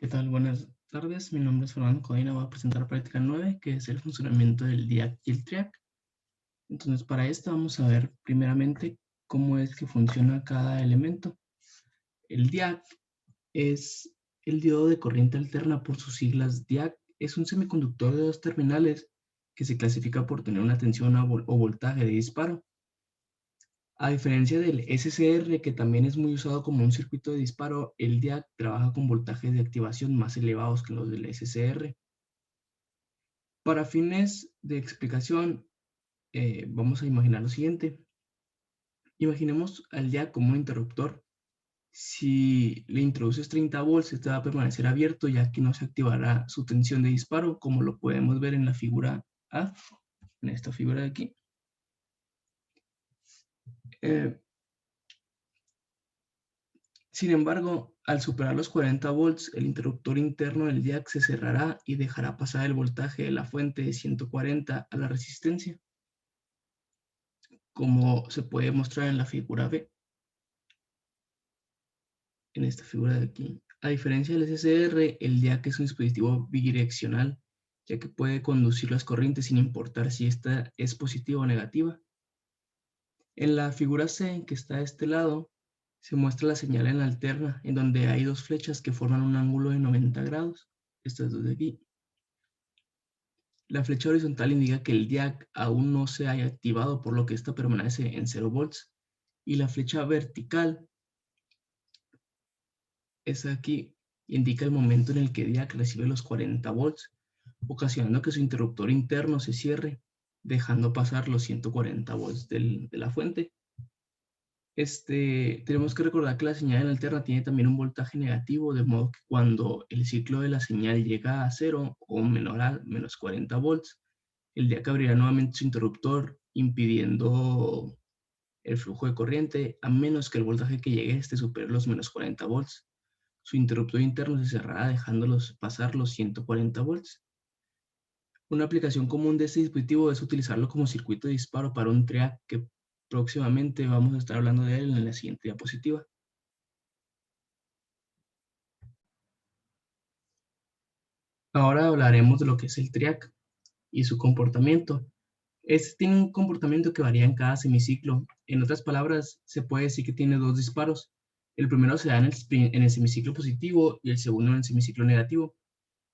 ¿Qué tal? Buenas tardes. Mi nombre es Fernando Codina. Voy a presentar la práctica 9, que es el funcionamiento del DIAC y el TRIAC. Entonces, para esto vamos a ver primeramente cómo es que funciona cada elemento. El DIAC es el diodo de corriente alterna, por sus siglas DIAC. Es un semiconductor de dos terminales que se clasifica por tener una tensión o voltaje de disparo. A diferencia del SCR, que también es muy usado como un circuito de disparo, el DIAC trabaja con voltajes de activación más elevados que los del SCR. Para fines de explicación, vamos a imaginar lo siguiente. Imaginemos al DIAC como un interruptor. Si le introduces 30 volts, este va a permanecer abierto ya que no se activará su tensión de disparo, como lo podemos ver en la figura A, en esta figura de aquí. Sin embargo, al superar los 40 volts, el interruptor interno del DIAC se cerrará y dejará pasar el voltaje de la fuente de 140 a la resistencia, como se puede mostrar en la figura B, en esta figura de aquí. A diferencia del SCR, el DIAC es un dispositivo bidireccional, ya que puede conducir las corrientes sin importar si esta es positiva o negativa. En la figura C, que está de este lado, se muestra la señal en la alterna, en donde hay dos flechas que forman un ángulo de 90 grados. Estas dos de aquí. La flecha horizontal indica que el DIAC aún no se haya activado, por lo que esta permanece en 0 volts. Y la flecha vertical, esa aquí, indica el momento en el que DIAC recibe los 40 volts, ocasionando que su interruptor interno se cierre, dejando pasar los 140 volts de la fuente. Tenemos que recordar que la señal en alterna tiene también un voltaje negativo, de modo que cuando el ciclo de la señal llega a 0 o menor a menos 40 volts, el DIAC abrirá nuevamente su interruptor, impidiendo el flujo de corriente, a menos que el voltaje que llegue supere los menos 40 volts. Su interruptor interno se cerrará dejándolos pasar los 140 volts. Una aplicación común de este dispositivo es utilizarlo como circuito de disparo para un TRIAC, que próximamente vamos a estar hablando de él en la siguiente diapositiva. Ahora hablaremos de lo que es el TRIAC y su comportamiento. Este tiene un comportamiento que varía en cada semiciclo. En otras palabras, se puede decir que tiene dos disparos. El primero se da en el semiciclo positivo y el segundo en el semiciclo negativo.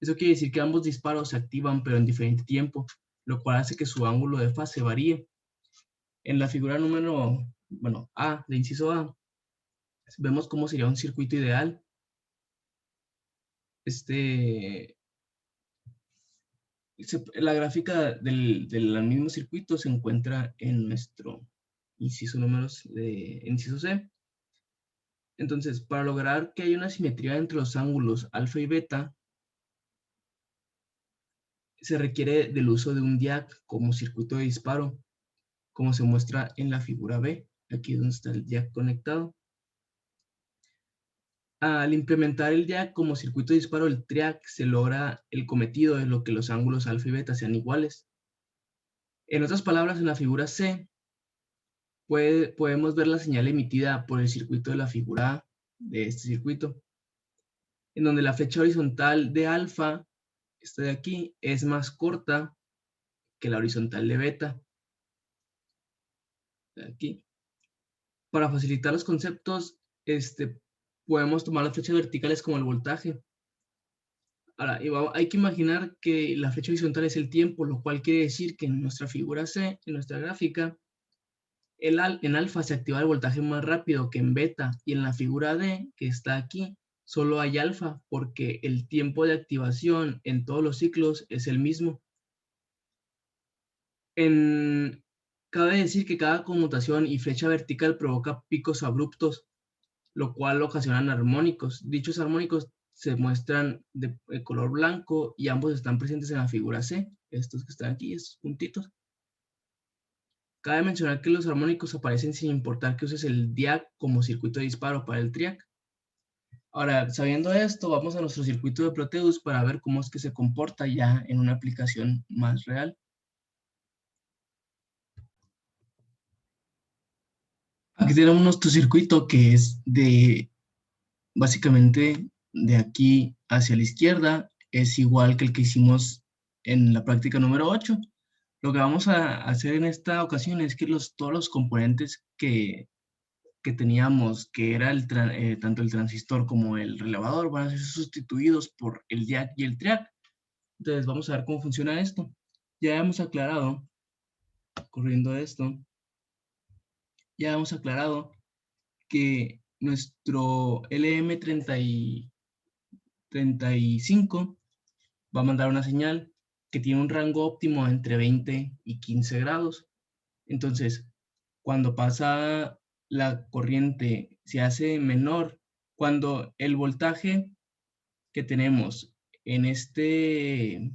Eso quiere decir que ambos disparos se activan pero en diferente tiempo, lo cual hace que su ángulo de fase varíe. En la figura número, A, de inciso A, vemos cómo sería un circuito ideal. La gráfica del mismo circuito se encuentra en nuestro inciso C. Entonces, para lograr que haya una simetría entre los ángulos alfa y beta, se requiere del uso de un DIAC como circuito de disparo, como se muestra en la figura B, aquí donde está el DIAC conectado. Al implementar el DIAC como circuito de disparo del TRIAC, se logra el cometido de lo que los ángulos alfa y beta sean iguales. En otras palabras, en la figura C, podemos ver la señal emitida por el circuito de la figura A de este circuito, en donde la flecha horizontal de alfa, esta de aquí, es más corta que la horizontal de beta, de aquí. Para facilitar los conceptos, podemos tomar las flechas verticales como el voltaje. Ahora, hay que imaginar que la flecha horizontal es el tiempo, lo cual quiere decir que en nuestra figura C, en nuestra gráfica, en alfa se activa el voltaje más rápido que en beta, y en la figura D, que está aquí, solo hay alfa, porque el tiempo de activación en todos los ciclos es el mismo. Cabe decir que cada conmutación y flecha vertical provoca picos abruptos, lo cual ocasionan armónicos. Dichos armónicos se muestran de color blanco y ambos están presentes en la figura C, estos que están aquí, estos puntitos. Cabe mencionar que los armónicos aparecen sin importar que uses el DIAC como circuito de disparo para el TRIAC. Ahora, sabiendo esto, vamos a nuestro circuito de Proteus para ver cómo es que se comporta ya en una aplicación más real. Aquí tenemos nuestro circuito, que es básicamente de aquí hacia la izquierda es igual que el que hicimos en la práctica número 8. Lo que vamos a hacer en esta ocasión es que todos los componentes que teníamos, que era tanto el transistor como el relevador, van a ser sustituidos por el DIAC y el TRIAC. Entonces vamos a ver cómo funciona esto. Ya hemos aclarado, corriendo esto, ya hemos aclarado que nuestro LM35 va a mandar una señal que tiene un rango óptimo entre 20 y 15 grados. Entonces, cuando pasa la corriente, se hace menor. Cuando el voltaje que tenemos en de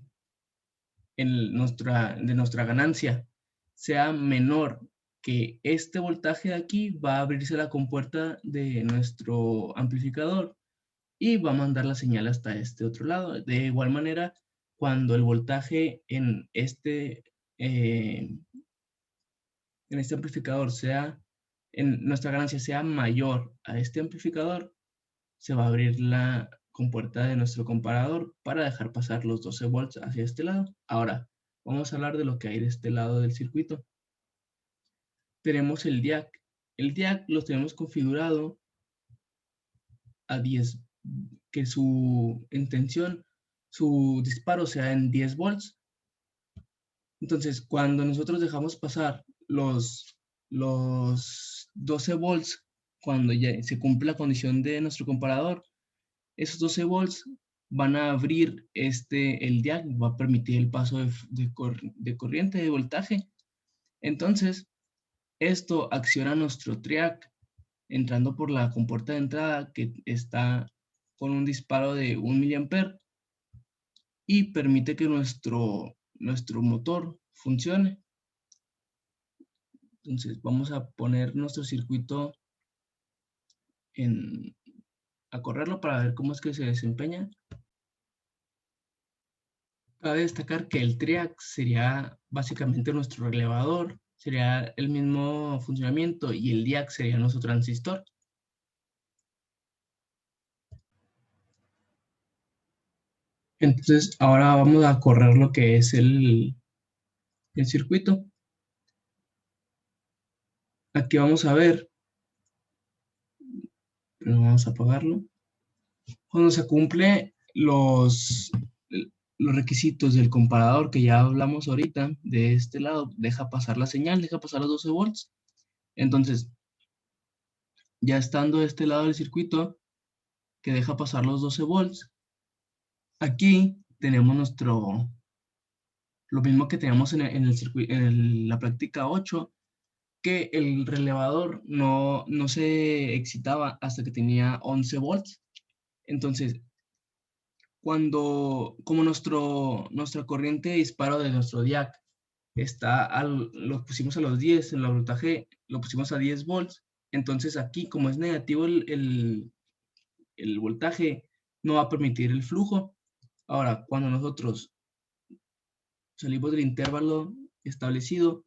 nuestra ganancia sea menor que este voltaje de aquí, va a abrirse la compuerta de nuestro amplificador y va a mandar la señal hasta este otro lado. De igual manera, cuando el voltaje eh, en este amplificador en nuestra ganancia sea mayor a este amplificador, se va a abrir la compuerta de nuestro comparador para dejar pasar los 12 volts hacia este lado. Ahora, vamos a hablar de lo que hay de este lado del circuito. Tenemos el DIAC. El DIAC lo tenemos configurado a 10, que su disparo sea en 10 volts. Entonces, cuando nosotros dejamos pasar los 12 volts, cuando ya se cumple la condición de nuestro comparador, esos 12 volts van a abrir el DIAC, va a permitir el paso de corriente, de voltaje. Entonces, esto acciona nuestro TRIAC entrando por la compuerta de entrada que está con un disparo de 1 mA y permite que nuestro motor funcione. Entonces vamos a poner nuestro circuito a correrlo para ver cómo es que se desempeña. Cabe destacar que el TRIAC sería básicamente nuestro relevador, sería el mismo funcionamiento, y el DIAC sería nuestro transistor. Entonces ahora vamos a correr lo que es el circuito. Aquí vamos a ver, pero vamos a apagarlo. Cuando se cumple los requisitos del comparador que ya hablamos ahorita, de este lado, deja pasar la señal, deja pasar los 12 volts. Entonces, ya estando de este lado del circuito, que deja pasar los 12 volts, aquí tenemos lo mismo que teníamos la práctica 8, que el relevador no se excitaba hasta que tenía 11 volts. Entonces, como nuestra corriente de disparo de nuestro DIAC lo pusimos a los 10, en el voltaje lo pusimos a 10 volts, entonces aquí, como es negativo el voltaje, no va a permitir el flujo. Ahora, cuando nosotros salimos del intervalo establecido,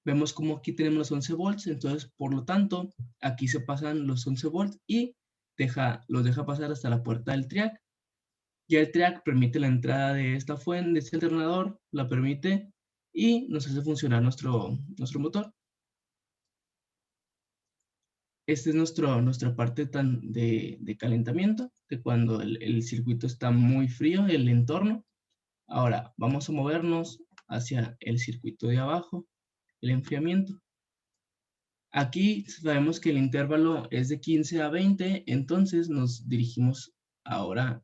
vemos como aquí tenemos los 11 volts, entonces, por lo tanto, aquí se pasan los 11 volts y los deja pasar hasta la puerta del TRIAC. Ya el TRIAC permite la entrada de esta fuente, de este alternador, la permite y nos hace funcionar nuestro motor. Esta es nuestra parte de calentamiento, de cuando el circuito está muy frío, el entorno. Ahora vamos a movernos hacia el circuito de abajo, el enfriamiento. Aquí sabemos que el intervalo es de 15 a 20, entonces nos dirigimos ahora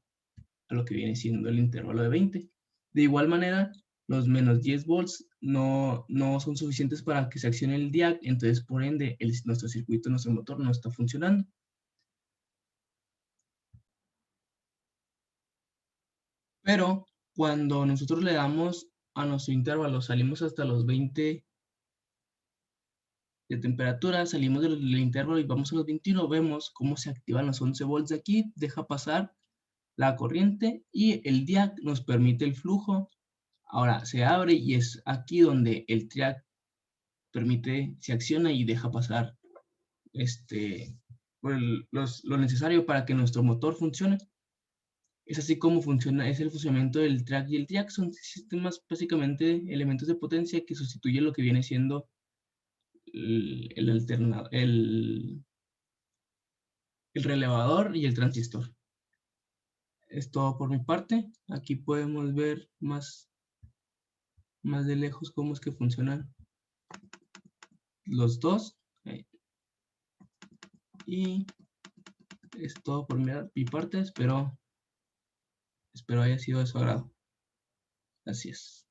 a lo que viene siendo el intervalo de 20. De igual manera, los menos 10 volts no son suficientes para que se accione el DIAC, entonces por ende nuestro circuito, nuestro motor no está funcionando. Pero cuando nosotros le damos a nuestro intervalo, salimos hasta los 20 de temperatura, salimos del intervalo y vamos a los 21, vemos cómo se activan los 11 volts de aquí, deja pasar la corriente y el DIAC nos permite el flujo. Ahora se abre y es aquí donde el TRIAC se acciona y deja pasar lo necesario para que nuestro motor funcione. Es así como funciona, es el funcionamiento del track y el triac. Son sistemas, básicamente, elementos de potencia que sustituyen lo que viene siendo el relevador y el transistor. Es todo por mi parte. Aquí podemos ver más de lejos cómo es que funcionan los dos. Y es todo por mi parte. Espero haya sido de su agrado. Así es.